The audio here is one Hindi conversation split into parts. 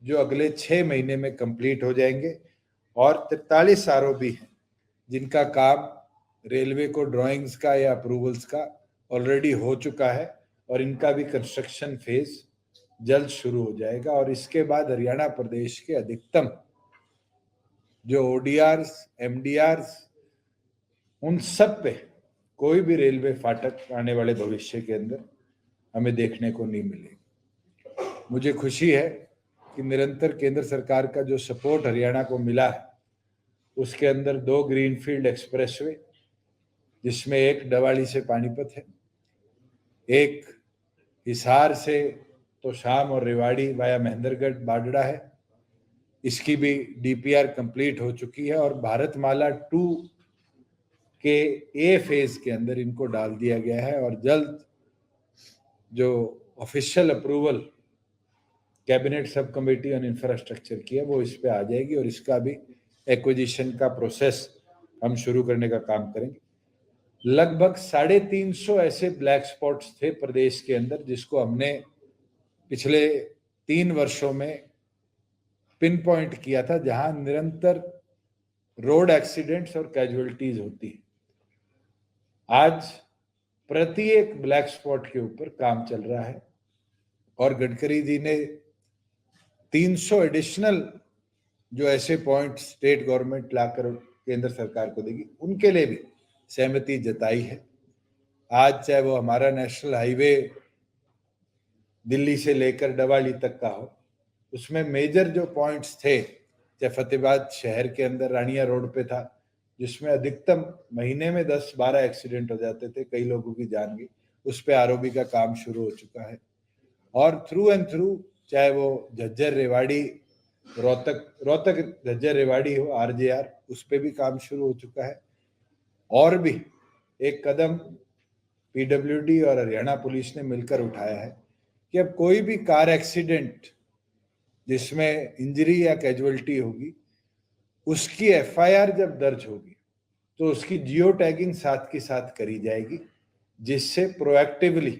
जो अगले 6 महीने में कंप्लीट हो जाएंगे और 43 आरओबी हैं जिनका काम रेलवे को ड्राइंग्स का या अप्रूवल्स का ऑलरेडी हो चुका है और इनका भी कंस्ट्रक्शन फेज जल्द शुरू हो जाएगा। और इसके बाद हरियाणा प्रदेश के अधिकतम जो ओडीआर्स, एमडीआर्स, उन सब पे कोई भी रेलवे फाटक आने वाले भविष्य के अंदर हमें देखने को नहीं मिलेगा। मुझे खुशी है कि निरंतर केंद्र सरकार का जो सपोर्ट हरियाणा को मिला है उसके अंदर 2 ग्रीनफील्ड एक्सप्रेसवे, जिसमें एक डवाली से पानीपत है, एक हिसार से तोशाम और रेवाड़ी वाया महेंद्रगढ़ बाडड़ा है, इसकी भी डीपीआर कंप्लीट हो चुकी है और भारतमाला 2 के ए फेज के अंदर इनको डाल दिया गया है और जल्द जो official approval cabinet sub committee on infrastructure की है वो इस पे आ जाएगी और इसका भी एक्विजिशन का प्रोसेस हम शुरू करने का काम करेंगे। लगभग 350 ऐसे ब्लैक स्पॉट्स थे प्रदेश के अंदर जिसको हमने पिछले 3 वर्षों में पिन पॉइंट किया था, जहां निरंतर रोड एक्सीडेंट्स और कैजुअलिटीज होती है। आज प्रत्येक ब्लैक स्पॉट के ऊपर काम चल रहा है और गडकरी जी ने 300 एडिशनल जो ऐसे पॉइंट स्टेट गवर्नमेंट लाकर केंद्र सरकार को देगी उनके लिए भी सहमति जताई है। आज चाहे वो हमारा नेशनल हाईवे दिल्ली से लेकर डवाली तक का हो, उसमें मेजर जो पॉइंट्स थे, चाहे फतेहाबाद शहर के अंदर रानिया रोड पे था जिसमें अधिकतम महीने में 10-12 एक्सीडेंट हो जाते थे, कई लोगों की जान गई, उस पे आरओबी का काम शुरू हो चुका है। और थ्रू एंड थ्रू चाहे वो झज्जर रेवाड़ी रोहतक झज्जर रेवाड़ी हो आरजेआर, उस पे भी काम शुरू हो चुका है। और भी एक कदम पीडब्ल्यूडी और हरियाणा पुलिस ने मिलकर उठाया है कि अब कोई भी कार एक्सीडेंट जिसमें इंजरी या कैजुअलिटी होगी उसकी एफआईआर जब दर्ज होगी तो उसकी जियो टैगिंग साथ की साथ करी जाएगी, जिससे प्रोएक्टिवली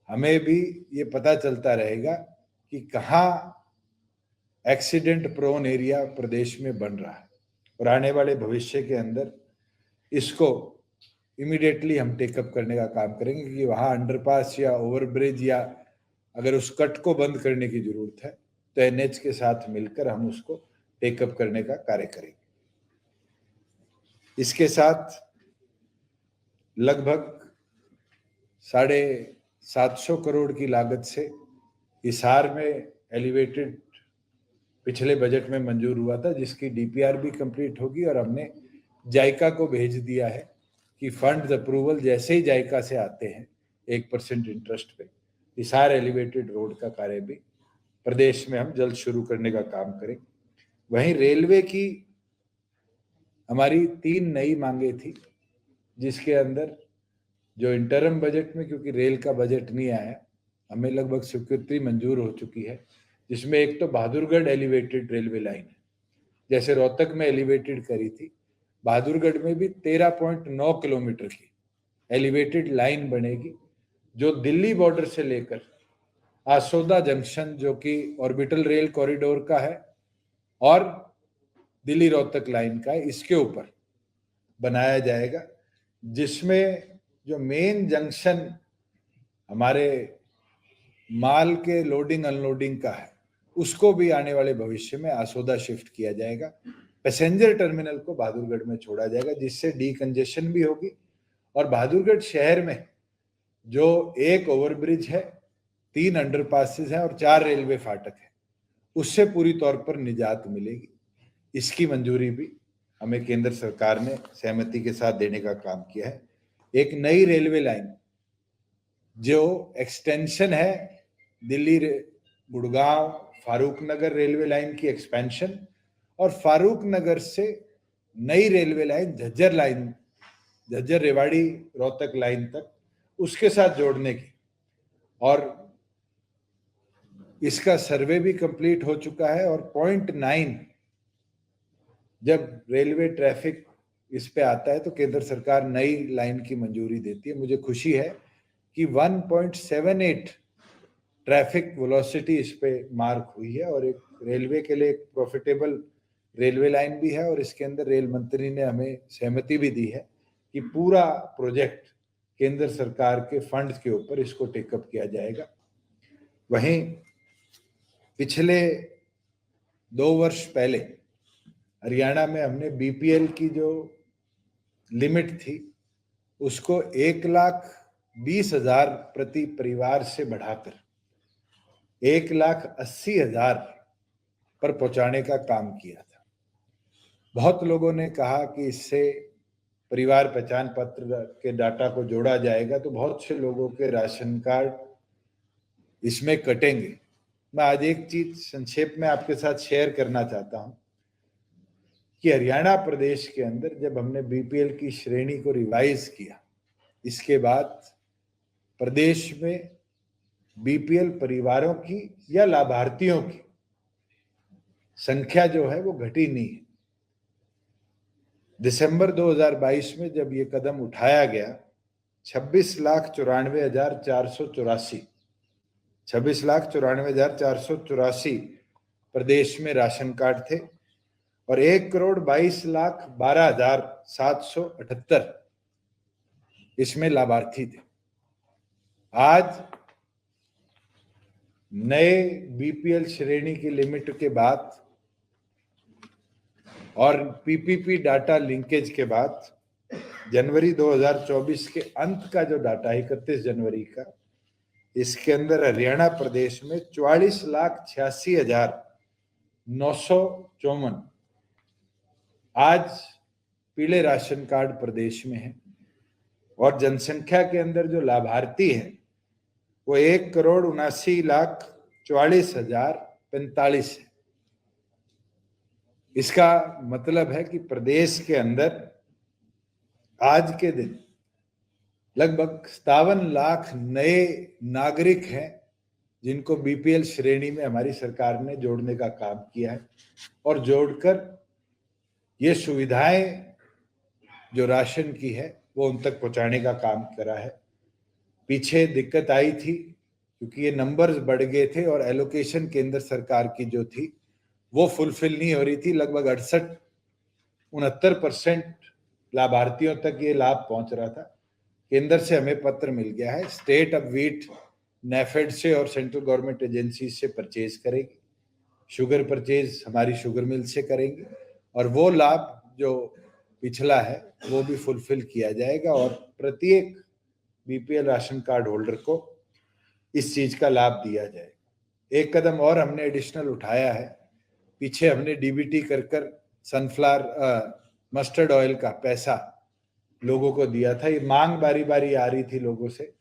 हमें भी ये पता चलता रहेगा कि कहाँ एक्सीडेंट प्रोन एरिया प्रदेश में बन रहा है। और आने वाले भविष्य के अंदर इसको इमीडिएटली हम टेकअप करने का काम करेंगे कि वहाँ अंडरपास या ओवरब्रिज या अगर उस कट को बंद करने की जरूरत है तो एनएच के साथ मिलकर हम उसको टेकअप करने का कार्य करेंगे। इसके साथ लगभग 750 करोड़ की लागत से हिसार में एलिवेटेड पिछले बजट में मंजूर हुआ था, जिसकी डीपीआर भी कंप्लीट होगी और हमने जायका को भेज दिया है कि फंड अप्रूवल जैसे ही जायका से आते हैं 1% इंटरेस्ट पे हिसार एलिवेटेड रोड का कार्य भी प्रदेश में हम जल्द शुरू करने का काम करेंगे। वहीं रेलवे की हमारी 3 नई मांगे थी, जिसके अंदर जो इंटरम बजट में, क्योंकि रेल का बजट नहीं आया, हमें लगभग स्वीकृति मंजूर हो चुकी है, जिसमें एक तो बहादुरगढ़ एलिवेटेड रेलवे लाइन है, जैसे रोहतक में एलिवेटेड करी थी, बहादुरगढ़ में भी 13.9 किलोमीटर की एलिवेटेड लाइन बनेगी जो दिल्ली बॉर्डर से लेकर आसोदा जंक्शन जो कि ऑर्बिटल रेल कॉरिडोर का है और दिल्ली रोहतक लाइन का है, इसके ऊपर बनाया जाएगा, जिसमें जो मेन जंक्शन हमारे माल के लोडिंग अनलोडिंग का है उसको भी आने वाले भविष्य में आसोदा शिफ्ट किया जाएगा। पैसेंजर टर्मिनल को बहादुरगढ़ में छोड़ा जाएगा, जिससे डीकंजेशन भी होगी और बहादुरगढ़ शहर में जो एक ओवरब्रिज है, 3 अंडरपासेस हैं और 4 रेलवे फाटक है, उससे पूरी तौर पर निजात मिलेगी। इसकी मंजूरी भी हमें केंद्र सरकार ने सहमति के साथ देने का काम किया है। एक नई रेलवे लाइन जो एक्सटेंशन है दिल्ली गुड़गांव फारूक नगर रेलवे लाइन की एक्सपेंशन और फारूक नगर से नई railway line Jhajjar Rewari Rohtak line तक उसके साथ जोड़ने की, और इसका सर्वे भी कंप्लीट हो चुका है। और 0.9 जब रेलवे ट्रैफिक इस पे आता है तो केंद्र सरकार नई लाइन की मंजूरी देती है। मुझे खुशी है कि 1.78 ट्रैफिक वेलोसिटी इस पे मार्क हुई है और एक रेलवे के लिए एक प्रॉफिटेबल रेलवे लाइन भी है। और इसके अंदर रेल मंत्री ने हमें सहमति भी दी है कि पूरा प्रोजेक्ट केंद्र सरकार के फंड्स के ऊपर इसको टेकअप किया जाएगा। वहीं पिछले 2 वर्ष पहले हरियाणा में हमने बीपीएल की जो लिमिट थी उसको 1,20,000 प्रति परिवार से बढ़ाकर 1,80,000 पर पहुंचाने का काम किया था। बहुत लोगों ने कहा कि इससे परिवार पहचान पत्र के डाटा को जोड़ा जाएगा तो बहुत से लोगों के राशन कार्ड इसमें कटेंगे। मैं आज एक चीज संक्षेप में आपके साथ शेयर करना चाहता हूं कि हरियाणा प्रदेश के अंदर जब हमने बीपीएल की श्रेणी को रिवाइज किया, इसके बाद प्रदेश में बीपीएल परिवारों की या लाभार्थियों की संख्या जो है वो घटी नहीं है। दिसंबर 2022 में जब ये कदम उठाया गया 26,94,484 प्रदेश में राशन कार्ड थे और 1,22,12,778 इसमें लाभार्थी थे। आज नए बीपीएल श्रेणी की लिमिट के बाद और पीपीपी डाटा लिंकेज के बाद जनवरी 2024 के अंत का जो डाटा है 31 जनवरी का, इसके अंदर हरियाणा प्रदेश में 44,86,954 आज पीले राशन कार्ड प्रदेश में है और जनसंख्या के अंदर जो लाभार्थी है वो 1,79,44,045 है। इसका मतलब है कि प्रदेश के अंदर आज के दिन लगभग 57 लाख नए नागरिक हैं जिनको बीपीएल श्रेणी में हमारी सरकार ने जोड़ने का काम किया है और जोड़कर ये सुविधाएं जो राशन की है वो उन तक पहुंचाने का काम करा है। पीछे दिक्कत आई थी क्योंकि ये नंबर्स बढ़ गए थे और एलोकेशन केंद्र सरकार की जो थी वो फुलफिल नहीं हो रही थी। लगभग 68-69% लाभार्थियों तक ये लाभ पहुंच रहा था। केंद्र से हमें पत्र मिल गया है, स्टेट अब व्हीट नेफेड से और सेंट्रल गवर्नमेंट एजेंसी से परचेज करेगी, शुगर परचेज हमारी शुगर मिल से करेंगे और वो लाभ जो पिछला है वो भी फुलफिल किया जाएगा और प्रत्येक बीपीएल राशन कार्ड होल्डर को इस चीज का लाभ दिया जाएगा। एक कदम और हमने एडिशनल उठाया है। पीछे हमने डीबीटी कर सनफ्लावर मस्टर्ड ऑयल का पैसा लोगों को दिया था। ये मांग बारी बारी आ रही थी लोगों से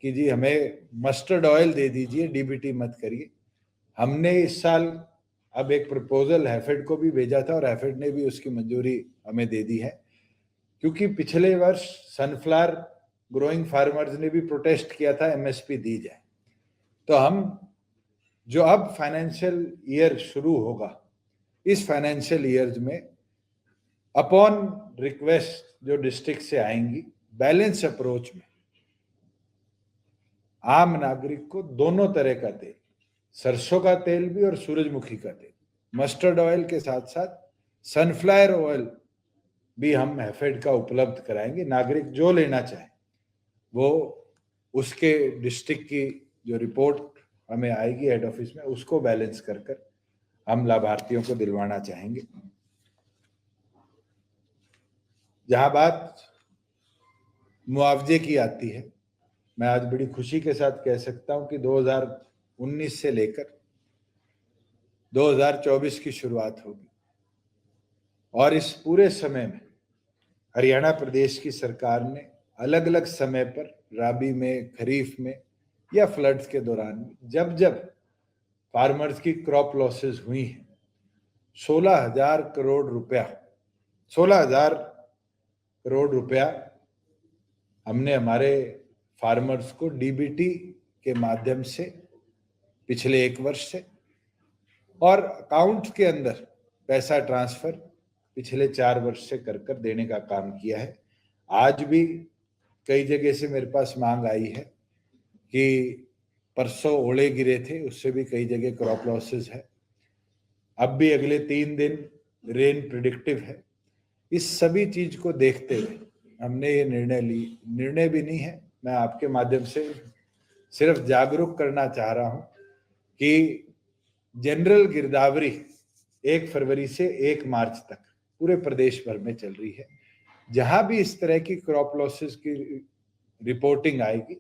कि जी हमें मस्टर्ड ऑयल दे दीजिए, डीबीटी मत करिए। हमने इस साल अब एक प्रपोजल हैफेड को भी भेजा था और हैफेड ने भी उसकी मंजूरी हमें दे दी है, क्योंकि पिछले वर्ष सनफ्लावर ग्रोइंग फार्मर्स ने भी प्रोटेस्ट किया था एमएसपी दी जाए। तो हम जो अब फाइनेंशियल ईयर शुरू होगा, इस फाइनेंशियल ईयर में अपॉन रिक्वेस्ट जो डिस्ट्रिक्ट से आएंगी, बैलेंस अप्रोच में आम नागरिक को दोनों तरह का तेल, सरसों का तेल भी और सूरजमुखी का तेल, मस्टर्ड ऑयल के साथ साथ सनफ्लावर ऑयल भी हम हैफेड का उपलब्ध कराएंगे। नागरिक जो लेना चाहे वो उसके डिस्ट्रिक्ट की जो रिपोर्ट हमें आएगी हेड ऑफिस में, उसको बैलेंस कर हम लाभार्थियों को दिलवाना चाहेंगे। जहां बात मुआवजे की आती है, मैं आज बड़ी खुशी के साथ कह सकता हूं कि 2019 से लेकर 2024 की शुरुआत होगी और इस पूरे समय में हरियाणा प्रदेश की सरकार ने अलग अलग समय पर राबी में, खरीफ में या फ्लड्स के दौरान जब जब फार्मर्स की क्रॉप लॉसेस हुई हैं, 16,000 करोड़ रुपया हमने हमारे फार्मर्स को डीबीटी के माध्यम से पिछले 1 वर्ष से और अकाउंट के अंदर पैसा ट्रांसफर पिछले 4 वर्ष से कर देने का काम किया है। आज भी कई जगह से मेरे पास मांग आई है कि परसों ओले गिरे थे, उससे भी कई जगह क्रॉप लॉसेस है। अब भी अगले 3 दिन रेन प्रिडिक्टिव है। इस सभी चीज को देखते हुए हमने ये निर्णय भी नहीं है, मैं आपके माध्यम से सिर्फ जागरूक करना चाह रहा हूं कि जनरल गिरदावरी 1 फरवरी से 1 मार्च तक पूरे प्रदेश भर में चल रही है। जहां भी इस तरह की क्रॉप लॉसेस की रिपोर्टिंग आएगी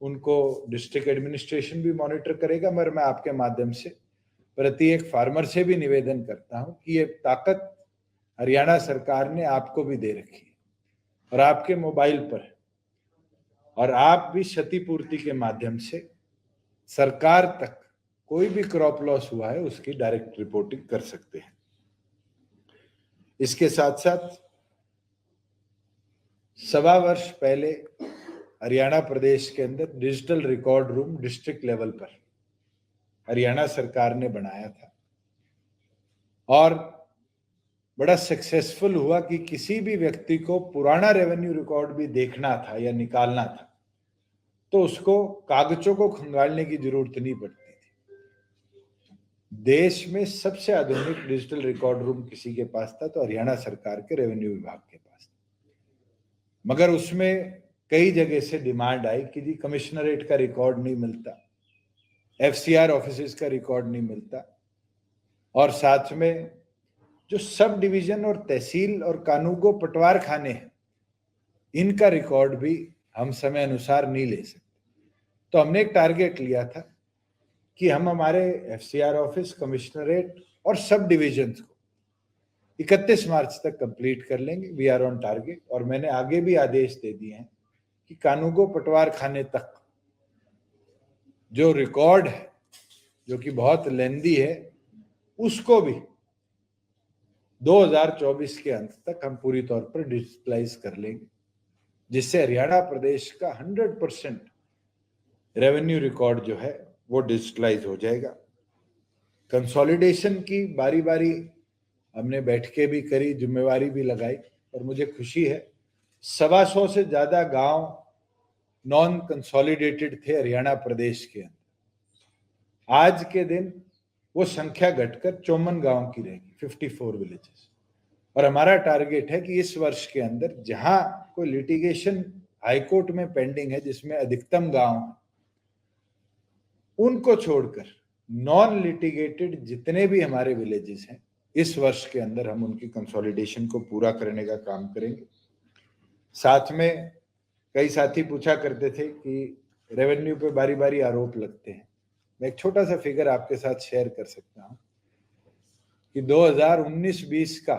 उनको डिस्ट्रिक्ट एडमिनिस्ट्रेशन भी मॉनिटर करेगा, मगर मैं आपके माध्यम से प्रत्येक फार्मर से भी निवेदन करता हूं कि ये ताकत हरियाणा सरकार ने आपको भी दे रखी है और आपके मोबाइल पर, और आप भी क्षतिपूर्ति के माध्यम से सरकार तक कोई भी क्रॉप लॉस हुआ है उसकी डायरेक्ट रिपोर्टिंग कर सकते हैं। इसके साथ साथ 1.25 वर्ष पहले हरियाणा प्रदेश के अंदर digital record room district level पर हरियाणा सरकार ने बनाया था और बड़ा सक्सेसफुल हुआ कि किसी भी व्यक्ति को पुराना रेवेन्यू रिकॉर्ड भी देखना था या निकालना था तो उसको कागजों को खंगालने की जरूरत नहीं पड़ती थी। देश में सबसे आधुनिक डिजिटल रिकॉर्ड रूम किसी के पास था तो हरियाणा सरकार के रेवेन्यू विभाग के पास था, मगर उसमें कई जगह से डिमांड आई कि जी कमिश्नरेट का रिकॉर्ड नहीं मिलता, एफसीआर ऑफिस का रिकॉर्ड नहीं मिलता, और साथ में जो सब डिवीजन और तहसील और कानूगो पटवार खाने हैं इनका रिकॉर्ड भी हम समय अनुसार नहीं ले सकते। तो हमने एक टारगेट लिया था कि हम हमारे एफसीआर ऑफिस, कमिश्नरेट और सब डिवीजन को 31 मार्च तक कंप्लीट कर लेंगे। We are on target. और मैंने आगे भी आदेश दे दिए हैं कि कानूगो पटवार खाने तक जो रिकॉर्ड है जो कि बहुत लेंदी है उसको भी 2024 के अंत तक हम पूरी तौर पर डिजिटलाइज कर लेंगे, जिससे हरियाणा प्रदेश का 100% रेवेन्यू रिकॉर्ड जो है वो डिजिटलाइज हो जाएगा। कंसोलिडेशन की बारी बारी हमने बैठकें भी करी, जिम्मेवारी भी लगाई, और मुझे खुशी है 125 से ज्यादा गांव नॉन कंसोलिडेटेड थे हरियाणा प्रदेश के अंदर। आज के दिन वो संख्या घटकर 54 गांव की रहेगी, 54 विलेजेस। और हमारा टारगेट है कि इस वर्ष के अंदर जहां कोई लिटिगेशन हाईकोर्ट में पेंडिंग है जिसमें अधिकतम गांव, उनको छोड़कर नॉन लिटिगेटेड जितने भी हमारे विलेजेस हैं इस वर्ष के अंदर हम उनकी कंसोलिडेशन को पूरा करने का काम करेंगे। साथ में कई साथी पूछा करते थे कि रेवेन्यू पे बारी बारी आरोप लगते हैं। मैं एक छोटा सा फिगर आपके साथ शेयर कर सकता हूं कि 2019-20 का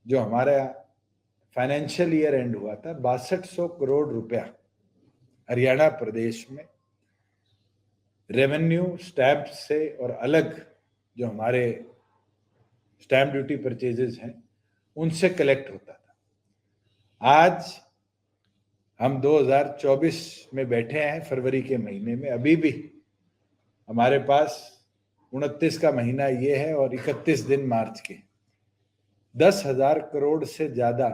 जो हमारा फाइनेंशियल ईयर एंड हुआ था 6200 करोड़ रुपया हरियाणा प्रदेश में रेवेन्यू स्टैम्प से और अलग जो हमारे स्टैम्प ड्यूटी परचेजेस हैं उनसे कलेक्ट होता था। आज हम 2024 में बैठे हैं, फरवरी के महीने में, अभी भी हमारे पास 29 का महीना ये है और 31 दिन मार्च के 10,000 करोड़ से ज्यादा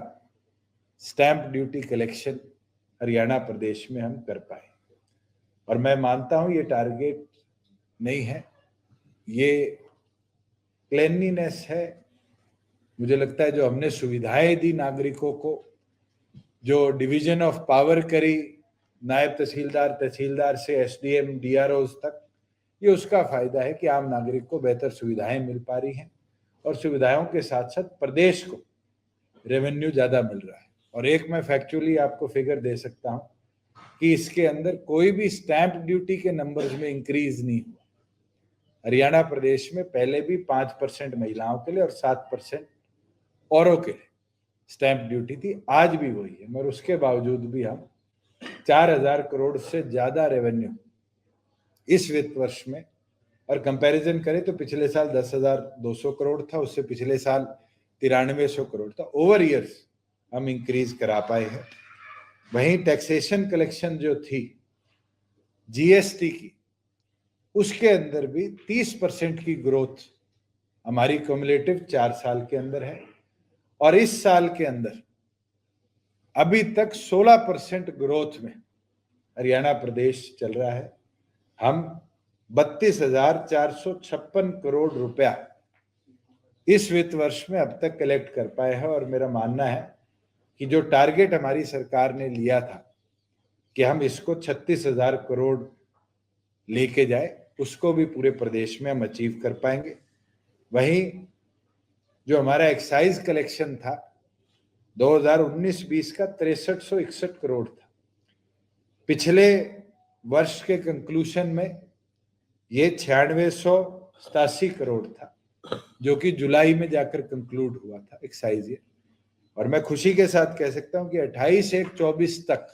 स्टैंप ड्यूटी कलेक्शन हरियाणा प्रदेश में हम कर पाए। और मैं मानता हूं ये टारगेट नहीं है, ये क्लेanलीनेस है। मुझे लगता है जो हमने सुविधाएं दी नागरिकों को, जो डिवीजन ऑफ पावर करी नायब तहसीलदार से एसडीएम डीआरओ तक, ये उसका फायदा है कि आम नागरिक को बेहतर सुविधाएं मिल पा रही हैं और सुविधाओं के साथ साथ प्रदेश को रेवेन्यू ज्यादा मिल रहा है। और एक मैं फैक्चुअली आपको फिगर दे सकता हूं कि इसके अंदर कोई भी स्टैंप ड्यूटी के नंबर्स में इंक्रीज नहीं हुआ। हरियाणा प्रदेश में पहले भी 5% महिलाओं के लिए और 7% औरों के लिए स्टैंप ड्यूटी थी, आज भी वही है, मगर उसके बावजूद भी हम 4,000 करोड़ से ज्यादा रेवेन्यू इस वित्त वर्ष में, और कंपैरिजन करें तो पिछले साल 10,200 करोड़ था, उससे पिछले साल 9300 करोड़ था। ओवर ईयर्स हम इंक्रीज करा पाए हैं। वहीं टैक्सेशन कलेक्शन जो थी जीएसटी की, उसके अंदर भी 30% की ग्रोथ हमारी क्यूमुलेटिव 4 साल के अंदर है। और इस साल के अंदर अभी तक 16% ग्रोथ में हरियाणा प्रदेश चल रहा है। हम 32,456 करोड़ रुपया इस वित्त वर्ष में अब तक कलेक्ट कर पाए हैं। और मेरा मानना है कि जो टारगेट हमारी सरकार ने लिया था कि हम इसको 36,000 करोड़ लेके जाए, उसको भी पूरे प्रदेश में हम अचीव कर पाएंगे। वहीं जो हमारा एक्साइज कलेक्शन था 2019-20 का 6361 करोड़ था। पिछले वर्ष के कंक्लूजन में ये 9687 करोड़ था, जो कि जुलाई में जाकर कंक्लूड हुआ था एक्साइज ये। और मैं खुशी के साथ कह सकता हूं कि 28/1/24 तक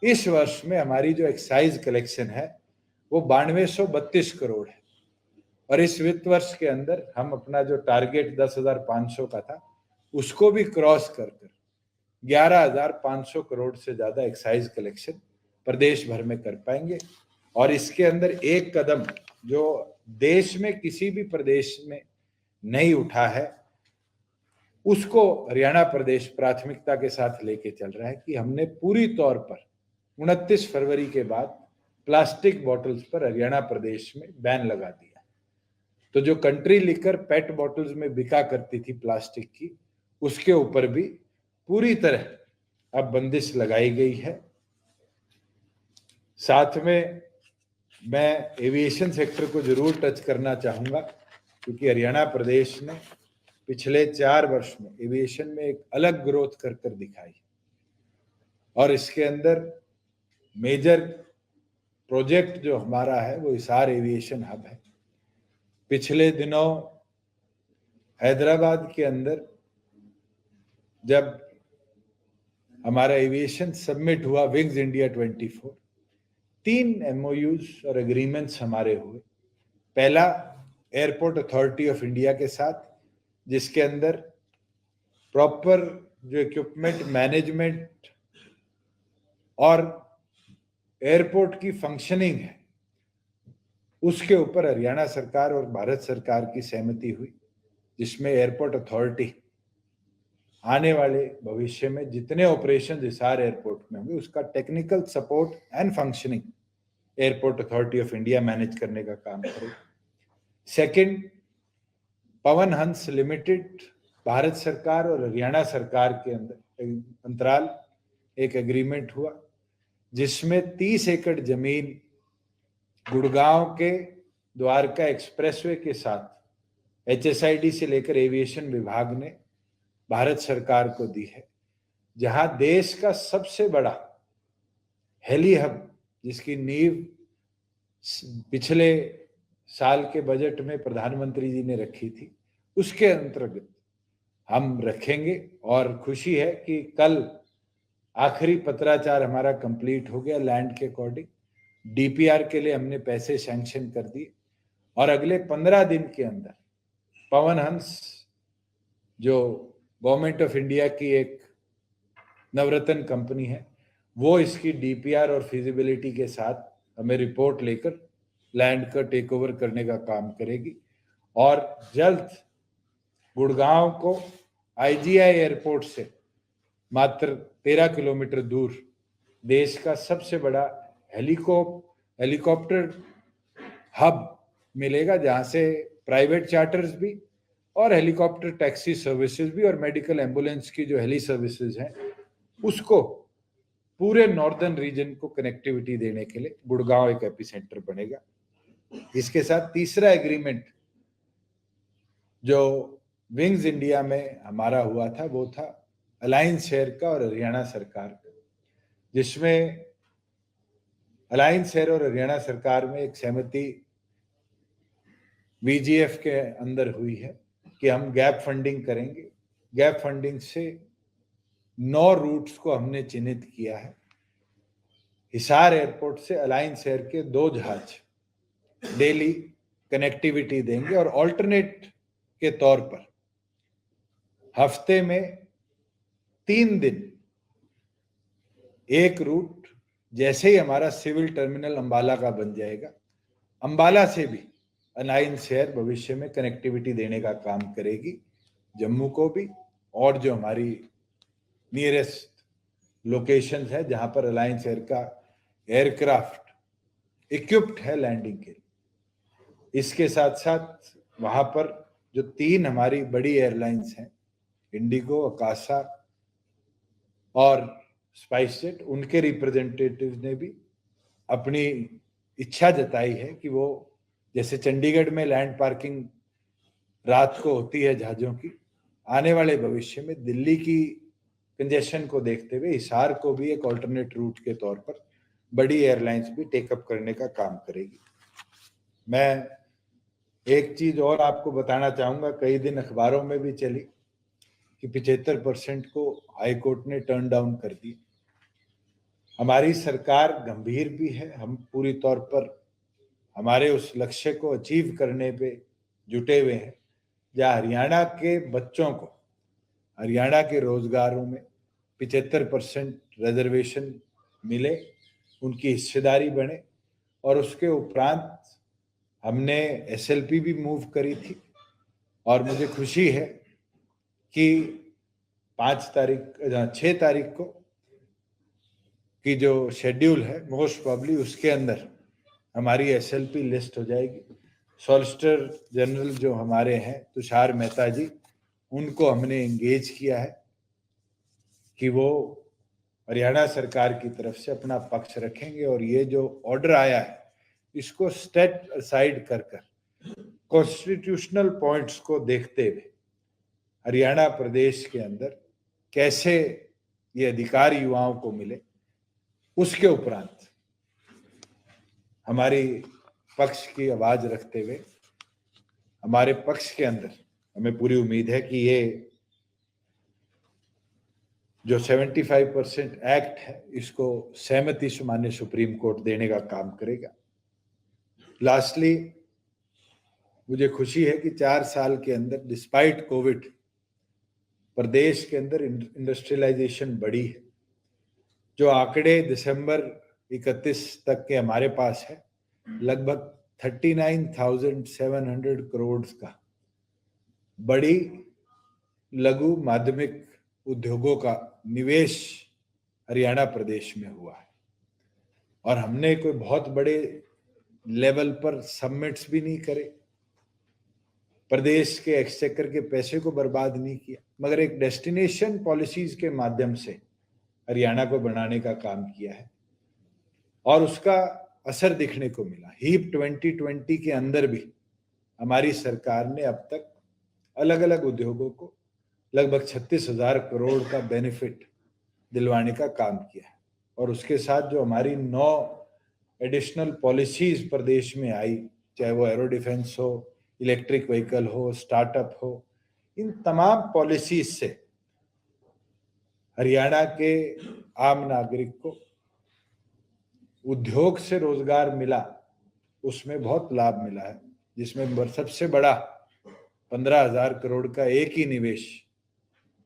इस वर्ष में हमारी जो एक्साइज कलेक्शन है वो 9232 करोड़ है। और इस वित्त वर्ष के अंदर हम अपना जो टारगेट 10,500 का था उसको भी क्रॉस कर 11,500 करोड़ से ज्यादा एक्साइज कलेक्शन प्रदेश भर में कर पाएंगे। और इसके अंदर एक कदम जो देश में किसी भी प्रदेश में नहीं उठा है, उसको हरियाणा प्रदेश प्राथमिकता के साथ लेके चल रहा है कि हमने पूरी तौर पर 29 फरवरी के बाद प्लास्टिक बॉटल्स पर हरियाणा प्रदेश में बैन लगा दिया। तो जो कंट्री लिकर पेट बॉटल्स में बिका करती थी प्लास्टिक की, उसके ऊपर भी पूरी तरह अब बंदिश लगाई गई है। साथ में मैं एविएशन सेक्टर को जरूर टच करना चाहूंगा, क्योंकि हरियाणा प्रदेश ने पिछले 4 वर्ष में एविएशन में एक अलग ग्रोथ कर दिखाई। और इसके अंदर मेजर प्रोजेक्ट जो हमारा है वो हिसार एविएशन हब है। पिछले दिनों हैदराबाद के अंदर जब हमारा एविएशन समिट हुआ विंग्स इंडिया 24, 3 MOUs और एग्रीमेंट्स हमारे हुए। पहला एयरपोर्ट अथॉरिटी ऑफ इंडिया के साथ, जिसके अंदर प्रॉपर जो इक्विपमेंट मैनेजमेंट और एयरपोर्ट की फंक्शनिंग है उसके ऊपर हरियाणा सरकार और भारत सरकार की सहमति हुई, जिसमें एयरपोर्ट अथॉरिटी आने वाले भविष्य में जितने ऑपरेशन हिसार एयरपोर्ट में होंगे उसका technical support and functioning airport authority of India manage करने का काम करेगी। सेकंड, पवन हंस लिमिटेड, भारत सरकार और हरियाणा सरकार के अंदर अंतराल एक एग्रीमेंट हुआ, जिसमें 30 एकड़ जमीन गुड़गांव के द्वारका एक्सप्रेसवे के साथ HSID से लेकर एविएशन विभाग ने भारत सरकार को दी है, जहां देश का सबसे बड़ा हेली हब, जिसकी नींव पिछले साल के बजट में प्रधानमंत्री जी ने रखी थी, उसके अंतर्गत हम रखेंगे। और खुशी है कि कल आखिरी पत्राचार हमारा कंप्लीट हो गया लैंड के अकॉर्डिंग। DPR के लिए हमने पैसे सैंक्शन कर दिए और अगले 15 दिन के अंदर पवन हंस, जो गवर्नमेंट ऑफ इंडिया की एक नवरत्न कंपनी है, वो इसकी DPR और फिजिबिलिटी के साथ हमें रिपोर्ट लेकर लैंड का टेक ओवर करने का काम करेगी। और जल्द गुड़गांव को IGI एयरपोर्ट से मात्र 13 किलोमीटर दूर देश का सबसे बड़ा हेलीकॉप्टर हब मिलेगा, जहां से प्राइवेट चार्टर्स भी और हेलीकॉप्टर टैक्सी सर्विसेज भी और मेडिकल एम्बुलेंस की जो हेली सर्विसेज हैं उसको पूरे नॉर्दर्न रीजन को कनेक्टिविटी देने के लिए गुड़गांव एक एपिसेंटर बनेगा। इसके साथ तीसरा एग्रीमेंट जो विंग्स इंडिया में हमारा हुआ था वो था अलायंस शेयर का और हरियाणा सरकार का, जिसमें अलायंस शेयर और हरियाणा सरकार में एक सहमति VGF के अंदर हुई है कि हम गैप फंडिंग करेंगे। गैप फंडिंग से 9 रूट्स को हमने चिन्हित किया है। हिसार एयरपोर्ट से अलायंस एयर के 2 जहाज डेली कनेक्टिविटी देंगे और ऑल्टरनेट के तौर पर हफ्ते में 3 दिन एक रूट, जैसे ही हमारा सिविल टर्मिनल अंबाला का बन जाएगा, अंबाला से भी अलायंस एयर भविष्य में कनेक्टिविटी देने का काम करेगी जम्मू को भी, और जो हमारी नियरेस्ट लोकेशंस है जहां पर अलायंस एयर का एयरक्राफ्ट इक्विप्ड है लैंडिंग के लिए। इसके साथ साथ वहां पर जो 3 हमारी बड़ी एयरलाइंस हैं, इंडिगो, अकाशा और स्पाइस जेट, उनके रिप्रेजेंटेटिव ने भी अपनी इच्छा जताई है कि वो, जैसे चंडीगढ़ में लैंड पार्किंग रात को होती है जहाजों की, आने वाले भविष्य में दिल्ली की कंजेशन को देखते हुए हिसार को भी एक ऑल्टरनेट रूट के तौर पर बड़ी एयरलाइंस भी टेकअप करने का काम करेगी। मैं एक चीज और आपको बताना चाहूंगा, कई दिन अखबारों में भी चली कि 75% को हाई कोर्ट ने टर्न डाउन कर दिया। हमारी सरकार गंभीर भी है, हम पूरी तौर पर हमारे उस लक्ष्य को अचीव करने पे जुटे हुए हैं, जहाँ हरियाणा के बच्चों को हरियाणा के रोजगारों में 75% रिजर्वेशन मिले, उनकी हिस्सेदारी बढ़े, और उसके उपरांत हमने एसएलपी भी मूव करी थी। और मुझे खुशी है कि 6 तारीख को की जो शेड्यूल है, मोस्ट प्रॉब्ली उसके अंदर हमारी एसएलपी लिस्ट हो जाएगी। सॉलिसिटर जनरल जो हमारे हैं तुषार मेहता जी, उनको हमने एंगेज किया है कि वो हरियाणा सरकार की तरफ से अपना पक्ष रखेंगे, और ये जो ऑर्डर आया है इसको स्टेट असाइड कर कॉन्स्टिट्यूशनल पॉइंट्स को देखते हुए हरियाणा प्रदेश के अंदर कैसे ये अधिकार युवाओं को मिले, उसके उपरांत हमारी पक्ष की आवाज रखते हुए हमारे पक्ष के अंदर हमें पूरी उम्मीद है कि ये जो 75% एक्ट है इसको सहमति से माननीय सुप्रीम कोर्ट देने का काम करेगा। लास्टली, मुझे खुशी है कि 4 साल के अंदर डिस्पाइट कोविड प्रदेश के अंदर इंडस्ट्रियलाइजेशन बढ़ी है। जो आंकड़े दिसंबर 31 तक के हमारे पास है, लगभग 39,700 करोड़ का बड़ी लघु माध्यमिक उद्योगों का निवेश हरियाणा प्रदेश में हुआ है। और हमने कोई बहुत बड़े लेवल पर समिट्स भी नहीं करे, प्रदेश के एक्सचेकर के पैसे को बर्बाद नहीं किया, मगर एक डेस्टिनेशन पॉलिसीज के माध्यम से हरियाणा को बनाने का काम किया है, और उसका असर दिखने को मिला। हीप 2020 के अंदर भी हमारी सरकार ने अब तक अलग अलग उद्योगों को लगभग 36,000 करोड़ का बेनिफिट दिलवाने का काम किया है। और उसके साथ जो हमारी 9 एडिशनल पॉलिसीज प्रदेश में आई, चाहे वो एरो डिफेंस हो, इलेक्ट्रिक व्हीकल हो, स्टार्टअप हो, इन तमाम पॉलिसीज से हरियाणा के आम नागरिक को उद्योग से रोजगार मिला, उसमें बहुत लाभ मिला है, जिसमें सबसे बड़ा 15,000 करोड़ का एक ही निवेश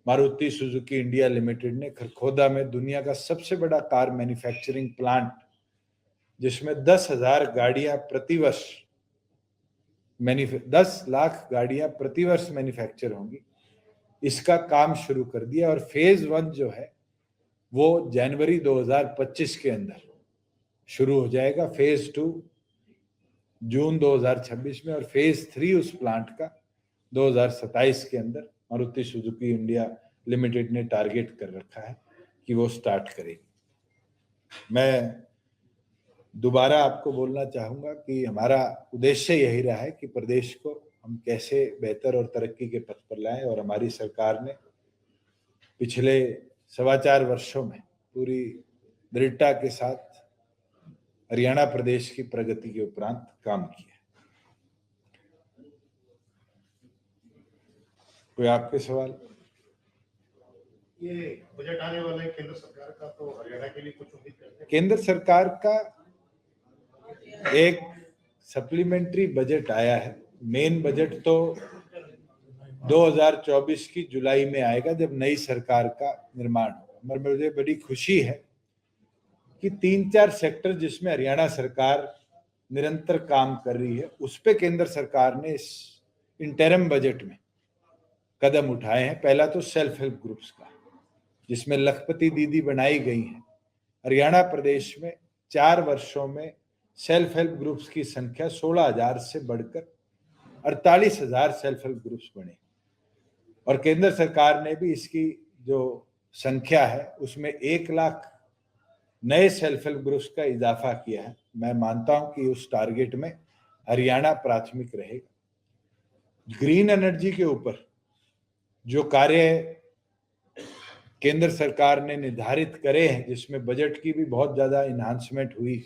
मारुति सुजुकी इंडिया लिमिटेड ने खरखोदा में दुनिया का सबसे बड़ा कार मैन्युफैक्चरिंग प्लांट, जिसमें 10,000 गाड़ियां प्रतिवर्ष 10 लाख गाड़ियां प्रतिवर्ष मैन्युफैक्चर होंगी, इसका काम शुरू कर दिया। और फेज 1 जो है वो जनवरी 2025 के अंदर शुरू हो जाएगा, फेज 2 जून 2026 में, और फेज 3 उस प्लांट का 2027 के अंदर मारुति सुजुकी इंडिया लिमिटेड ने टारगेट कर रखा है कि वो स्टार्ट करेगी। मैं दोबारा आपको बोलना चाहूंगा कि हमारा उद्देश्य यही रहा है कि प्रदेश को हम कैसे बेहतर और तरक्की के पथ पर लाएं, और हमारी सरकार ने पिछले 4.25 वर्षों में पूरी दृढ़ता के साथ हरियाणा प्रदेश की प्रगति के उपरांत काम किया। कोई आपके सवाल? ये बजट आने वाला है केंद्र सरकार का, तो हरियाणा के लिए कुछ उम्मीद करते हैं? केंद्र सरकार का एक सप्लीमेंट्री बजट आया है। मेन बजट तो 2024 की जुलाई में आएगा, जब नई सरकार का निर्माण होगा। मगर मुझे बड़ी खुशी है कि 3-4 सेक्टर जिसमें हरियाणा सरकार निरंतर काम कर रही है, उस पे केंद्र सरकार ने इस इंटरिम बजट में कदम उठाए हैं। पहला तो सेल्फ हेल्प ग्रुप्स का, जिसमें लखपति दीदी बनाई गई हैं। हरियाणा प्रदेश में 4 वर्षों में सेल्फ हेल्प ग्रुप्स की संख्या 16,000 से बढ़कर 48,000 सेल्फ हेल्प ग्रुप्स बने और केंद्र सरकार ने भी इसकी जो संख्या है उसमें 1 लाख नए सेल्फ हेल्प ग्रुप्स का इजाफा किया है। मैं मानता हूं कि उस टारगेट में हरियाणा प्राथमिक रहेगा। ग्रीन एनर्जी के ऊपर जो कार्य केंद्र सरकार ने निर्धारित करे हैं, जिसमें बजट की भी बहुत ज्यादा इन्हांसमेंट हुई,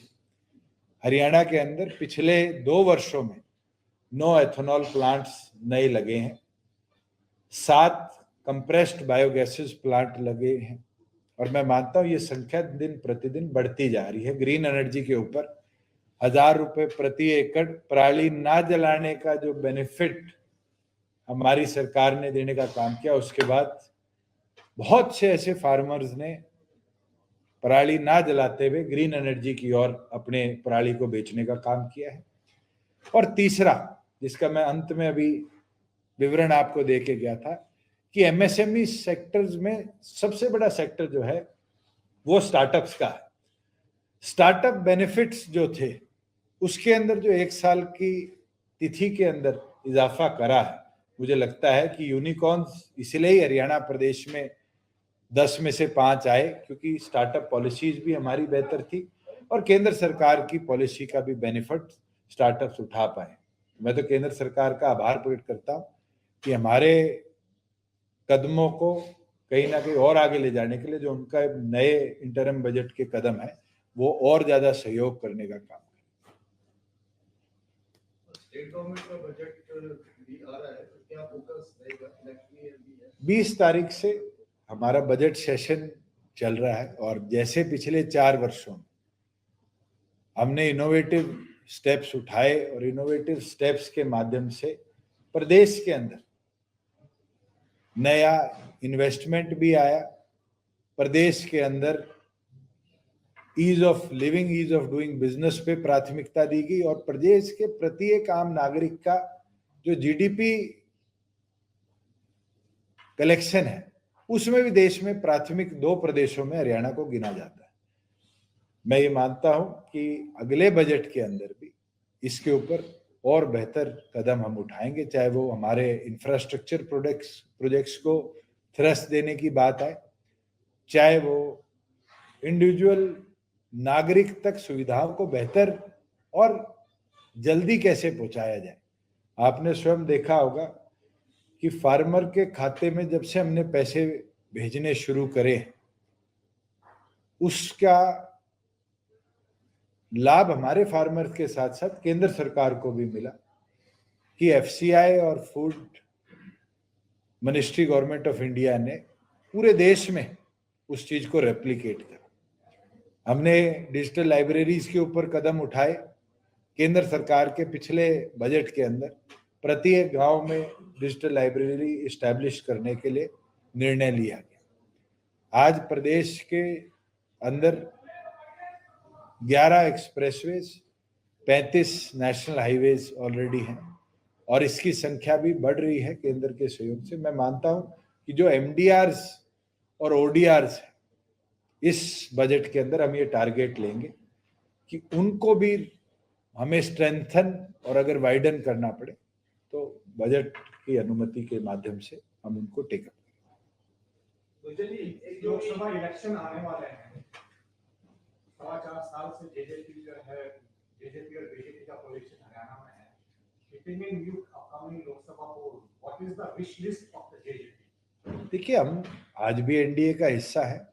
हरियाणा के अंदर पिछले 2 वर्षों में 9 एथेनॉल प्लांट्स नए लगे हैं, 7 कंप्रेस्ड बायोगैसेस प्लांट लगे हैं और मैं मानता हूं ये संख्या दिन प्रतिदिन बढ़ती जा रही है। ग्रीन एनर्जी के ऊपर 1,000 रुपए प्रति एकड़ पराली ना जलाने का जो बेनिफिट हमारी सरकार ने देने का काम किया, उसके बाद बहुत से ऐसे फार्मर्स ने पराली ना जलाते हुए ग्रीन एनर्जी की ओर अपने पराली को बेचने का काम किया है। और तीसरा, जिसका मैं अंत में अभी विवरण आपको दे के गया था, कि एमएसएमई सेक्टर्स में सबसे बड़ा सेक्टर जो है वो स्टार्टअप्स का है। स्टार्टअप बेनिफिट्स जो थे उसके अंदर जो 1 साल की तिथि के अंदर इजाफा करा है, मुझे लगता है कि यूनिकॉर्न्स इसलिए ही हरियाणा प्रदेश में 10 में से 5 आए, क्योंकि स्टार्टअप पॉलिसीज भी हमारी बेहतर थी और केंद्र सरकार की पॉलिसी का भी बेनिफिट स्टार्टअप्स उठा पाए। मैं तो केंद्र सरकार का आभार प्रकट करता हूं कि हमारे कदमों को कहीं ना कहीं और आगे ले जाने के लिए जो उनका नए इंटरिम बजट के कदम है वो और ज्यादा सहयोग करने का काम है। स्टेट गवर्नमेंट का बजट भी आ रहा है, तो क्या फोकस रहेगा? इलेक्शन ईयर भी है, 20 तारीख से हमारा बजट सेशन चल रहा है और जैसे पिछले 4 वर्षों में हमने इनोवेटिव स्टेप्स उठाए और इनोवेटिव स्टेप्स के माध्यम से प्रदेश के अंदर नया इन्वेस्टमेंट भी आया, प्रदेश के अंदर ease of living, ease of doing business पे प्राथमिकता दी गई और प्रदेश के प्रत्येक आम नागरिक का जो जीडीपी कलेक्शन है उसमें भी देश में प्राथमिक 2 प्रदेशों में हरियाणा को गिना जाता है। मैं ये मानता हूं कि अगले बजट के अंदर भी इसके ऊपर और बेहतर कदम हम उठाएंगे, चाहे वो हमारे इंफ्रास्ट्रक्चर प्रोजेक्ट्स को थ्रस्ट देने की बात आए, चाहे वो इंडिविजुअल नागरिक तक सुविधाओं को बेहतर और जल्दी कैसे पहुंचाया जाए। आपने स्वयं देखा होगा कि फार्मर के खाते में जब से हमने पैसे भेजने शुरू करे उसका लाभ हमारे फार्मर के साथ साथ केंद्र सरकार को भी मिला कि एफसीआई और food ministry government of India ने पूरे देश में उस चीज को रेप्लिकेट करा। हमने डिजिटल लाइब्रेरीज के ऊपर कदम उठाए। केंद्र सरकार के पिछले बजट के अंदर प्रत्येक गांव में डिजिटल लाइब्रेरी इस्टेब्लिश करने के लिए निर्णय लिया गया। आज प्रदेश के अंदर 11 एक्सप्रेसवेज, 35 नेशनल हाईवेज ऑलरेडी हैं और इसकी संख्या भी बढ़ रही है केंद्र के सहयोग से। मैं मानता हूं कि जो एमडीआर्स और ओडीआर्स है, इस बजट के अंदर हम ये टारगेट लेंगे कि उनको भी हमें स्ट्रेंथन और अगर वाइडन करना पड़े तो बजट की अनुमति के माध्यम से हम उनको टेक अप करेंगे। लोकसभा इलेक्शन आने वाले हैं, 4.25 साल से जेजेपी जो है, जेजेपी और बीजेपी का कोalition हरियाणा में है। Keeping in view upcoming Lok Sabha pole, what is the wish list of the JJP? देखिए, हम आज भी एनडीए का हिस्सा है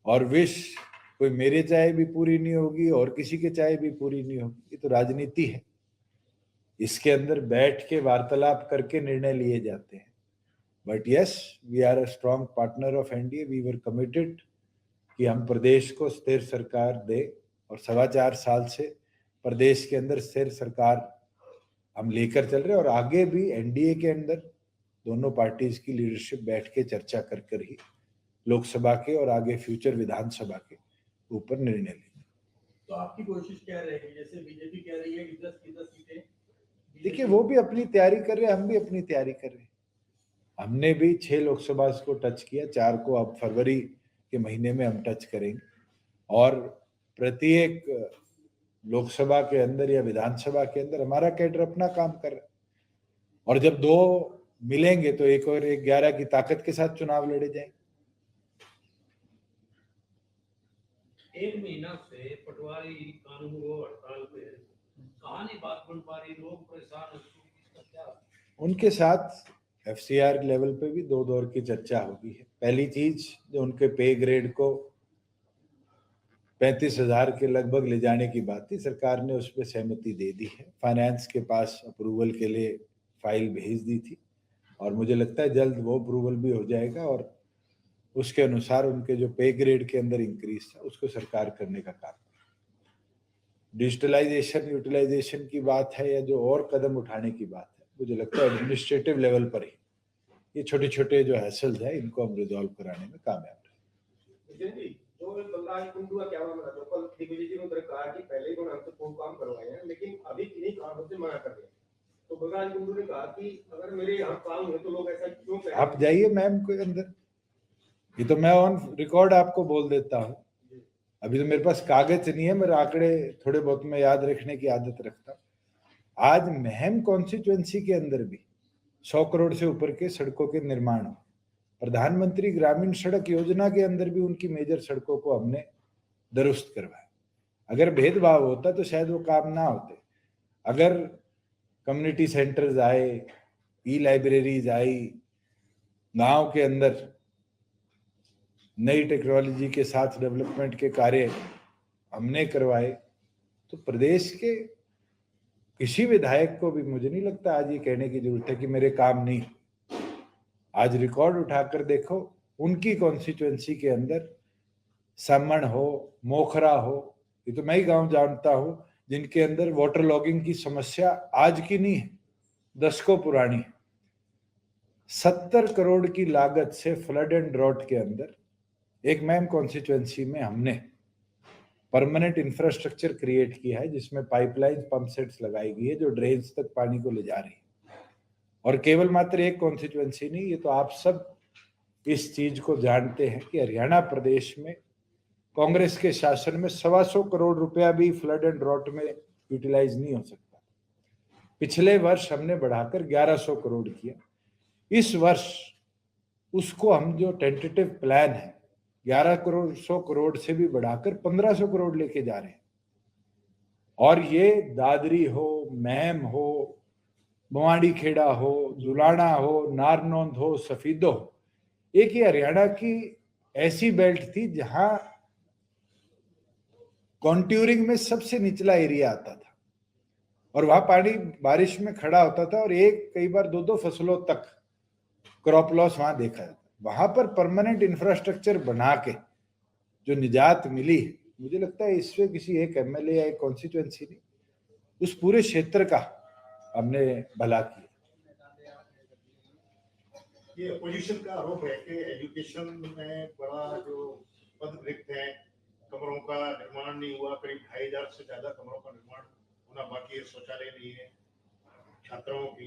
और विश कोई मेरे चाहे भी पूरी नहीं होगी और किसी के चाहे भी पूरी नहीं होगी, ये तो राजनीति है। इसके अंदर बैठ के वार्तालाप करके निर्णय लिए जाते हैं। But yes, we are a strong partner of NDA. We were committed कि हम प्रदेश को स्थिर सरकार दे और 4.25 साल से प्रदेश के अंदर स्थिर सरकार हम लेकर चल रहे हैं और आगे भी एनडीए के अंदर दोनों पार्टीज की लीडरशिप बैठ के चर्चा कर ही लोकसभा के और आगे फ्यूचर विधानसभा के ऊपर निर्णय लेंगे। तो आपकी कोशिश क्या रहेगी? जैसे बीजेपी कह रही है कि 10 की 10 सीटें, देखिए, वो भी अपनी तैयारी कर रहे हैं, हम भी अपनी तैयारी कर रहे हैं। हमने भी 6 लोकसभा को टच किया, 4 को अब फरवरी के महीने में हम टच करेंगे और प्रत्येक लोकसभा के अंदर या विधानसभा के अंदर हमारा कैडर अपना काम कर रहा है, और जब 2 मिलेंगे तो 1 और 1 11 की ताकत के साथ चुनाव लड़े जाएंगे। 1 महीना से पटवारी कानून वो हड़ताल पे है। कहानी बात बन पा रही, लोग परेशान हो चुके, इसका क्या? उनके साथ एफसीआर लेवल पे भी 2 दौर की चर्चा होगी है। पहली चीज, जो उनके पे ग्रेड को 35,000 के लगभग ले जाने की बात थी, सरकार ने उस पर सहमति दे दी है। फाइनेंस के पास अप्रूवल के लिए फाइल भेज दी थी, और मुझे लगता है जल्द वो अप्रूवल भी हो जाएगा, और उसके अनुसार उनके जो पे ग्रेड के अंदर इंक्रीज था उसको सरकार करने का काम। डिजिटलाइजेशन यूटिलाइजेशन की बात है या जो और कदम उठाने की बात है, मुझे लगता है एडमिनिस्ट्रेटिव लेवल पर ही ये छोटे छोटे जो हैसल्स है इनको हम रिजॉल्व कराने में कामयाब जी, जो बलराज कुंडू का क्या मामला, जो कल दिग्विजय जी ने उधर कहा कि पहले ही उन्होंने हमसे खूब काम करवाए हैं, लेकिन अभी किन्हीं कारणों से मना कर दिया। तो बलराज कुंडू ने कहा कि अगर मेरे यहाँ काम हुए तो लोग ऐसा क्यों कह रहे हैं? आप जाइए मैम के अंदर, ये तो मैं ऑन रिकॉर्ड आपको बोल देता हूँ। अभी तो मेरे पास कागज नहीं है, मेरे आंकड़े थोड़े बहुत मैं याद रखने की आदत रखता हूँ। आज महम कॉन्स्टिट्यूएंसी के अंदर भी 100 करोड़ से ऊपर के सड़कों के निर्माण हो। प्रधानमंत्री ग्रामीण सड़क योजना के अंदर भी उनकी मेजर सड़कों को हमने दुरुस्त करवाया। अगर भेदभाव होता तो शायद वो काम ना होते। अगर कम्युनिटी सेंटर्स आए, ई लाइब्रेरीज आई, गांव के अंदर नई टेक्नोलॉजी के साथ डेवलपमेंट के कार्य हमने करवाए, तो प्रदेश के किसी विधायक को भी मुझे नहीं लगता आज ये कहने की जरूरत है कि मेरे काम नहीं। आज रिकॉर्ड उठाकर देखो, उनकी कॉन्स्टिट्यूएंसी के अंदर समण हो, मोखरा हो, ये तो मैं ही गांव जानता हूं जिनके अंदर वाटर लॉगिंग की समस्या आज की नहीं है, दशकों पुरानी है। 70 करोड़ की लागत से फ्लड एंड ड्रॉट के अंदर एक मैम कॉन्स्टिट्यूएंसी में हमने परमानेंट इंफ्रास्ट्रक्चर क्रिएट किया है, जिसमें पाइपलाइन पंप सेट्स लगाई गई है जो ड्रेन्स तक पानी को ले जा रही है। और केवल मात्र एक कॉन्स्टिट्यूएंसी नहीं, ये तो आप सब इस चीज को जानते हैं कि हरियाणा प्रदेश में कांग्रेस के शासन में 125 करोड़ रुपया भी फ्लड एंड ड्रॉट में यूटिलाइज नहीं हो सकता। पिछले वर्ष हमने बढ़ाकर 1100 करोड़ किया। इस वर्ष उसको हम जो टेंटेटिव प्लान है 100 करोड़ से भी बढ़ाकर 1500 करोड़ लेके जा रहे हैं। और ये दादरी हो, महम हो, बवाड़ी खेड़ा हो, जुलाना हो, नारनौंद हो, सफीदो हो, एक ही हरियाणा की ऐसी बेल्ट थी जहां कॉन्ट्यूरिंग में सबसे निचला एरिया आता था, और वहां पानी बारिश में खड़ा होता था, और कई बार 2-2 फसलों तक क्रॉप लॉस वहां देखा जाता। वहां पर परमानेंट इंफ्रास्ट्रक्चर बना के जो निजात मिली है, मुझे लगता है इससे किसी एक एमएलए या एक कॉन्स्टिट्यूएंसी नहीं, उस पूरे क्षेत्र का हमने भला किया। ये अपोजिशन का आरोप है कि एजुकेशन में बड़ा जो पद रिक्त है, कमरों का निर्माण नहीं हुआ, करीब 2500 से ज्यादा कमरों का निर्माण होना बाकी है, शौचालय नहीं है छात्रों के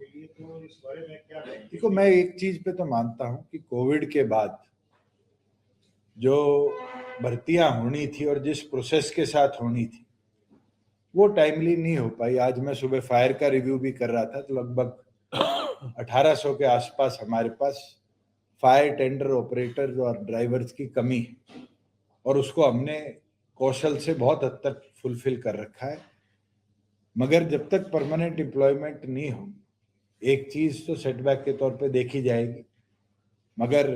लिए। तो इस बारे में क्या है? देखो, मैं एक चीज पे तो मानता हूं कि कोविड के बाद जो भर्तियां होनी थी और जिस प्रोसेस के साथ होनी थी वो टाइमली नहीं हो पाई। आज मैं सुबह फायर का रिव्यू भी कर रहा था, तो लगभग 1800 के आसपास हमारे पास फायर टेंडर ऑपरेटर और ड्राइवर्स की कमी है, और उसको हमने कौशल से बहुत हद तक फुलफिल कर रखा है। मगर जब तक परमानेंट एम्प्लॉयमेंट नहीं हो, एक चीज तो सेटबैक के तौर पे देखी जाएगी। मगर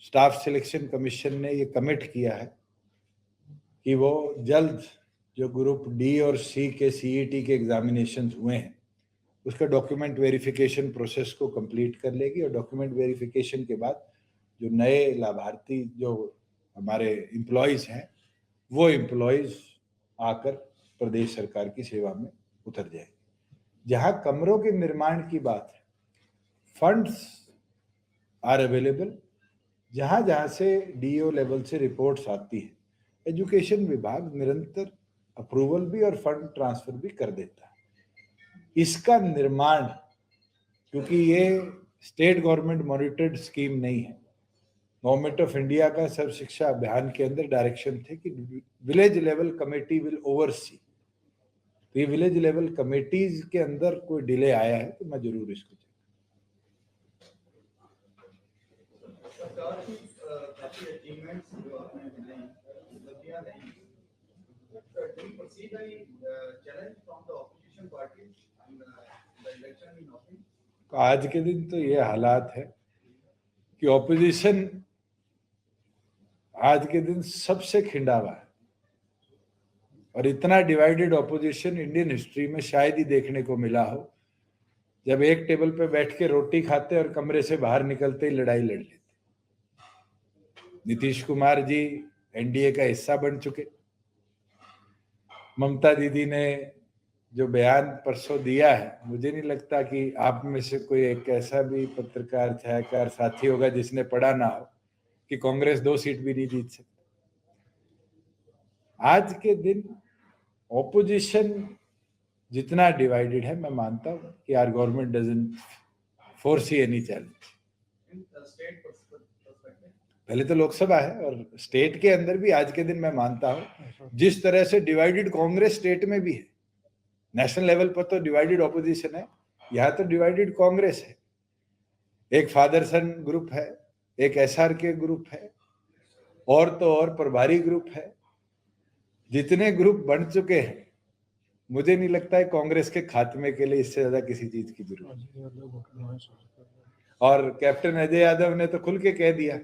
स्टाफ सिलेक्शन कमीशन ने ये कमिट किया है कि वो जल्द जो ग्रुप डी और सी के सीईटी के एग्जामिनेशंस हुए हैं उसका डॉक्यूमेंट वेरिफिकेशन प्रोसेस को कंप्लीट कर लेगी, और डॉक्यूमेंट वेरिफिकेशन के बाद जो नए लाभार्थी जो हमारे एम्प्लॉयज हैं वो एम्प्लॉयज आकर प्रदेश सरकार की सेवा में उतर जाएंगे। जहां कमरों के निर्माण की बात है, फंड्स आर अवेलेबल। जहां जहां से डीओ लेवल से रिपोर्ट्स आती है, एजुकेशन विभाग निरंतर अप्रूवल भी और फंड ट्रांसफर भी कर देता है। इसका निर्माण, क्योंकि ये स्टेट गवर्नमेंट मॉनिटर्ड स्कीम नहीं है, गवर्नमेंट ऑफ इंडिया का सर्व शिक्षा अभियान के अंदर डायरेक्शन थे कि village level committee will oversee तो ये विलेज लेवल कमेटीज के अंदर कोई डिले आया है तो मैं जरूर इसको सरकार की काफी अचीवमेंट्स जो आपने बनाई, उपलब्धियां रही, do you perceive any challenge from the opposition parties in the election in North? तो आज के दिन तो ये हालात है कि ऑपोजिशन आज के दिन सबसे खिंडा हुआ है और इतना डिवाइडेड ऑपोजिशन इंडियन हिस्ट्री में शायद ही देखने को मिला हो, जब एक टेबल पे बैठ के रोटी खाते और कमरे से बाहर निकलते ही लड़ाई लड़ लेते। नीतीश कुमार जी एनडीए का हिस्सा बन चुके, ममता दीदी ने जो बयान परसों दिया है, मुझे नहीं लगता कि आप में से कोई एक ऐसा भी पत्रकार छायाकार साथी होगा जिसने पढ़ा ना हो कि कांग्रेस 2 सीट भी नहीं जीत सकती। आज के दिन ऑपोजिशन जितना डिवाइडेड है, मैं मानता हूं कि our government doesn't foresee any challenge. पहले तो लोकसभा है और स्टेट के अंदर भी आज के दिन मैं मानता हूं जिस तरह से डिवाइडेड कांग्रेस स्टेट में भी है, नेशनल लेवल पर तो डिवाइडेड ऑपोजिशन है, यहाँ तो डिवाइडेड कांग्रेस है। एक फादर सन ग्रुप है, एक एसआरके ग्रुप है, और तो और प्रभारी ग्रुप है। जितने ग्रुप बन चुके हैं, मुझे नहीं लगता है कांग्रेस के खात्मे के लिए इससे ज्यादा किसी चीज की जरूरत। और कैप्टन अजय यादव ने तो खुल के कह दिया,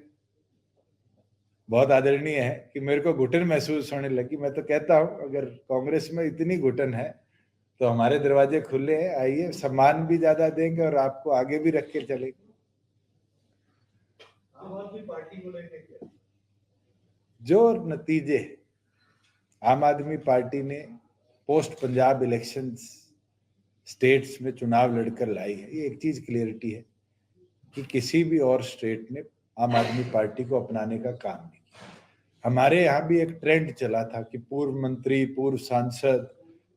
बहुत आदरणीय है, कि मेरे को घुटन महसूस होने लगी। मैं तो कहता हूं अगर कांग्रेस में इतनी घुटन है तो हमारे दरवाजे खुले हैं, आइए, सम्मान भी ज्यादा देंगे और आपको आगे भी रख के चलेंगे। आम आदमी पार्टी को लेकर जो नतीजे आम आदमी पार्टी ने पोस्ट पंजाब इलेक्शंस स्टेट्स में चुनाव लड़कर लाई है, ये एक चीज क्लियरिटी है कि किसी भी और स्टेट ने आम आदमी पार्टी को अपनाने का काम नहीं किया। हमारे यहाँ भी एक ट्रेंड चला था कि पूर्व मंत्री, पूर्व सांसद,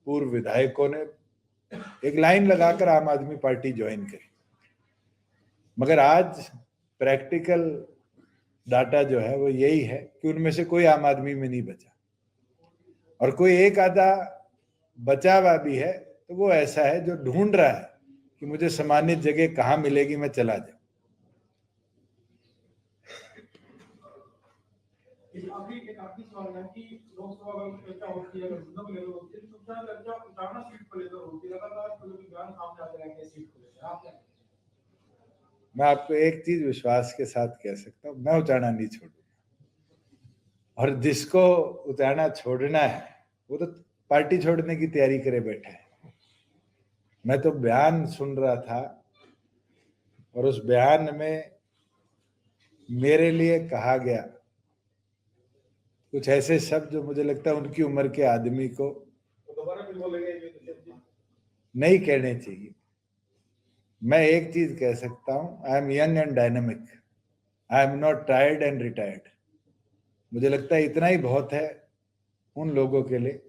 पूर्व विधायकों ने एक लाइन लगाकर आम आदमी पार्टी ज्वाइन करी, मगर आज प्रैक्टिकल डाटा जो है वो यही है कि उनमें से कोई आम आदमी में नहीं बचा, और कोई एक आधा बचा हुआ भी है तो वो ऐसा है जो ढूंढ रहा है कि मुझे सम्मानित जगह कहाँ मिलेगी, मैं चला जाऊं। एक आखिरी सवाल है कि लोकसभा में चर्चा होती है, लोकसभा में होती है, तो क्या चर्चा उतारना सीट को लेकर होती है, लगातार कोई बयान सामने आते रहते हैं सीट को लेकर, आप क्या? मैं आपको एक चीज विश्वास के साथ कह सकता हूं, मैं उचाना नहीं छोड़ूंगा, और जिसको उचाना छोड़ना है वो तो पार्टी छोड़ने की तैयारी करे बैठा है। मैं तो बयान सुन रहा था और उस बयान में मेरे लिए कहा गया कुछ ऐसे शब्द जो मुझे लगता है उनकी उम्र के आदमी को दोबारा फिर बोलेंगे नहीं कहने चाहिए। मैं एक चीज कह सकता हूं, I am young and dynamic, I am not tired and retired. मुझे लगता है इतना ही बहुत है उन लोगों के लिए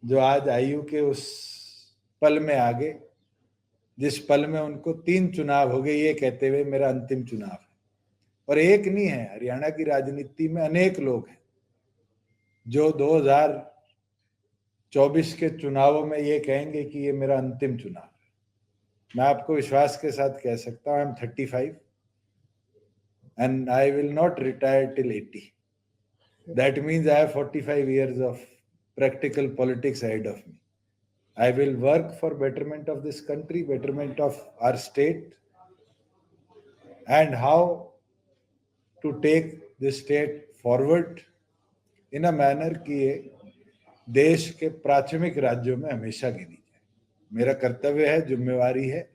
जो आज आयु के उस पल में आ गए जिस पल में उनको 3 चुनाव हो गए ये कहते हुए मेरा अंतिम चुनाव है। और एक नहीं है, हरियाणा की राजनीति में अनेक लोग हैं जो 2024 के चुनावों में ये कहेंगे कि ये मेरा अंतिम चुनाव है। मैं आपको विश्वास के साथ कह सकता हूं, I am 35 and I will not retire till 80. That means I have 45 years of practical politics ahead of me. I will work for betterment of this country, betterment of our state, and how to take this state forward in a manner कि ये देश के प्राथमिक राज्यों में हमेशा गिनी जाए। मेरा कर्तव्य है, जिम्मेवारी है,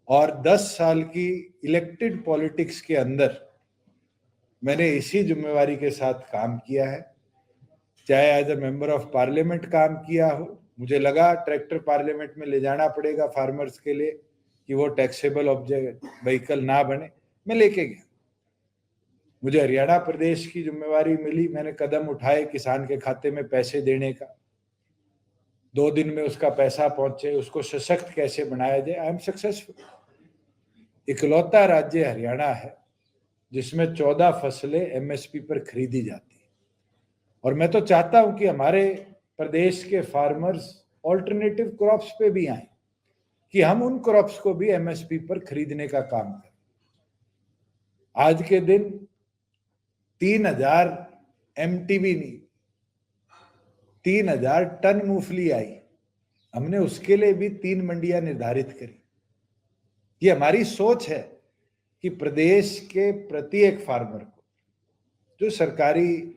और 10 साल की इलेक्टेड पॉलिटिक्स के अंदर मैंने इसी जिम्मेवारी के साथ काम किया है। चाहे as a member of Parliament काम किया हो, मुझे लगा ट्रैक्टर पार्लियामेंट में ले जाना पड़ेगा फार्मर्स के लिए कि वो टैक्सेबल ऑब्जेक्ट व्हीकल ना बने, मैं लेके गया। मुझे हरियाणा प्रदेश की जिम्मेवारी मिली, मैंने कदम उठाए किसान के खाते में पैसे देने का, 2 दिन में उसका पैसा पहुंचे, उसको सशक्त कैसे बनाया जाए। I am successful. इकलौता राज्य हरियाणा है जिसमें 14 फसलें एमएसपी पर खरीदी जाती है, और मैं तो चाहता हूं कि हमारे प्रदेश के फार्मर्स ऑल्टरनेटिव क्रॉप्स पे भी आए कि हम उन क्रॉप्स को भी एमएसपी पर खरीदने का काम करें। आज के दिन 3000 एमटीबी नहीं 3000 टन मूंगफली आई, हमने उसके लिए भी 3 मंडियां निर्धारित करी। ये हमारी सोच है कि प्रदेश के प्रत्येक फार्मर को जो सरकारी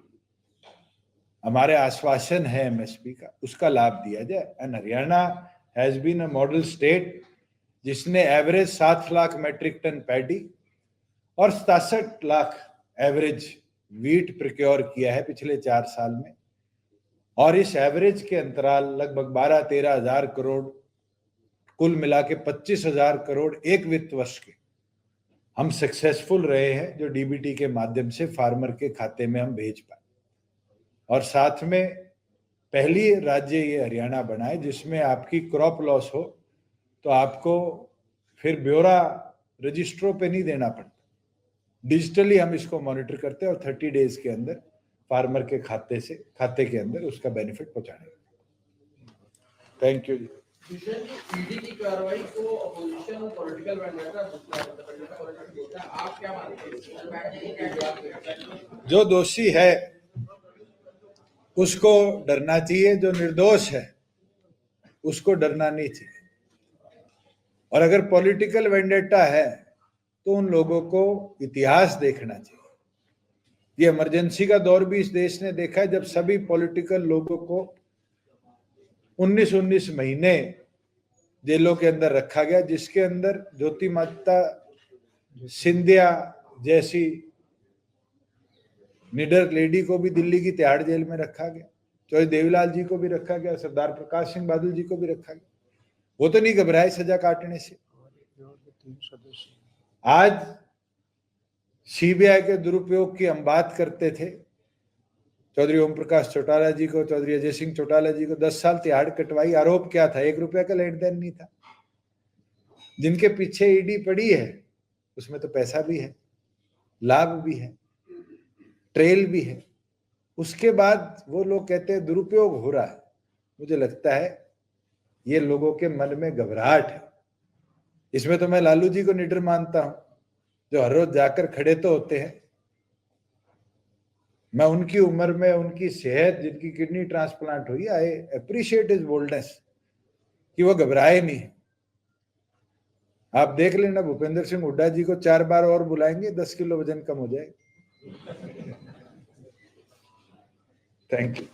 हमारे आश्वासन है एमएसपी का, उसका लाभ दिया जाए। And Haryana has been a model state जिसने average 7 lakh metric ton paddy और 67 लाख एवरेज वीट प्रोक्योर किया है पिछले 4 साल में, और इस एवरेज के अंतराल लगभग 12-13 हजार करोड़, कुल मिला के 25,000 करोड़ एक वित्त वर्ष के हम सक्सेसफुल रहे हैं, जो डीबीटी के माध्यम से फार्मर के खाते में हम भेज पाए। और साथ में पहली राज्य ये हरियाणा बना है जिसमें आपकी क्रॉप लॉस हो तो आपको फिर ब्यौरा रजिस्ट्रों पे नहीं देना पड़ता, डिजिटली हम इसको मॉनिटर करते हैं और 30 डेज के अंदर फार्मर के खाते के अंदर उसका बेनिफिट पहुंचाने। Thank you ji. ईडी की कार्रवाई को अपोजिशन पॉलिटिकल वेंडर आप क्या मानते हैं? जो दोषी है उसको डरना चाहिए, जो निर्दोष है उसको डरना नहीं चाहिए। और अगर पॉलिटिकल वेंडेटा है तो उन लोगों को इतिहास देखना चाहिए। ये इमरजेंसी का दौर भी इस देश ने देखा है, जब सभी पॉलिटिकल लोगों को 19 महीने जेलों के अंदर रखा गया, जिसके अंदर ज्योति माता सिंधिया जैसी निडर लेडी को भी दिल्ली की तिहाड़ जेल में रखा गया, चौधरी देवीलाल जी को भी रखा गया, सरदार प्रकाश सिंह बादल जी को भी रखा गया। वो तो नहीं घबराए सजा काटने से। आज सीबीआई के दुरुपयोग की हम बात करते थे, चौधरी ओम प्रकाश चौटाला जी को, चौधरी अजय सिंह चौटाला जी को 10 साल तिहाड़ कटवाई। आरोप क्या था? 1 रुपया का लेन देन नहीं था। जिनके पीछे ईडी पड़ी है उसमें तो पैसा भी है, लाभ भी है, ट्रेल भी है। उसके बाद वो लोग कहते हैं दुरुपयोग हो रहा है। मुझे लगता है ये लोगों के मन में घबराहट है। इसमें तो मैं लालू जी को निडर मानता हूं, जो हर रोज जाकर खड़े तो होते हैं। मैं उनकी उम्र में, उनकी सेहत, जिनकी किडनी ट्रांसप्लांट हुई, आई अप्रिशिएट हिज बोल्डनेस कि वो घबराए नहीं। आप देख लेना, भूपेंद्र सिंह हुड्डा जी को 4 बार और बुलाएंगे, 10 किलो वजन कम हो जाएगा। Thank you.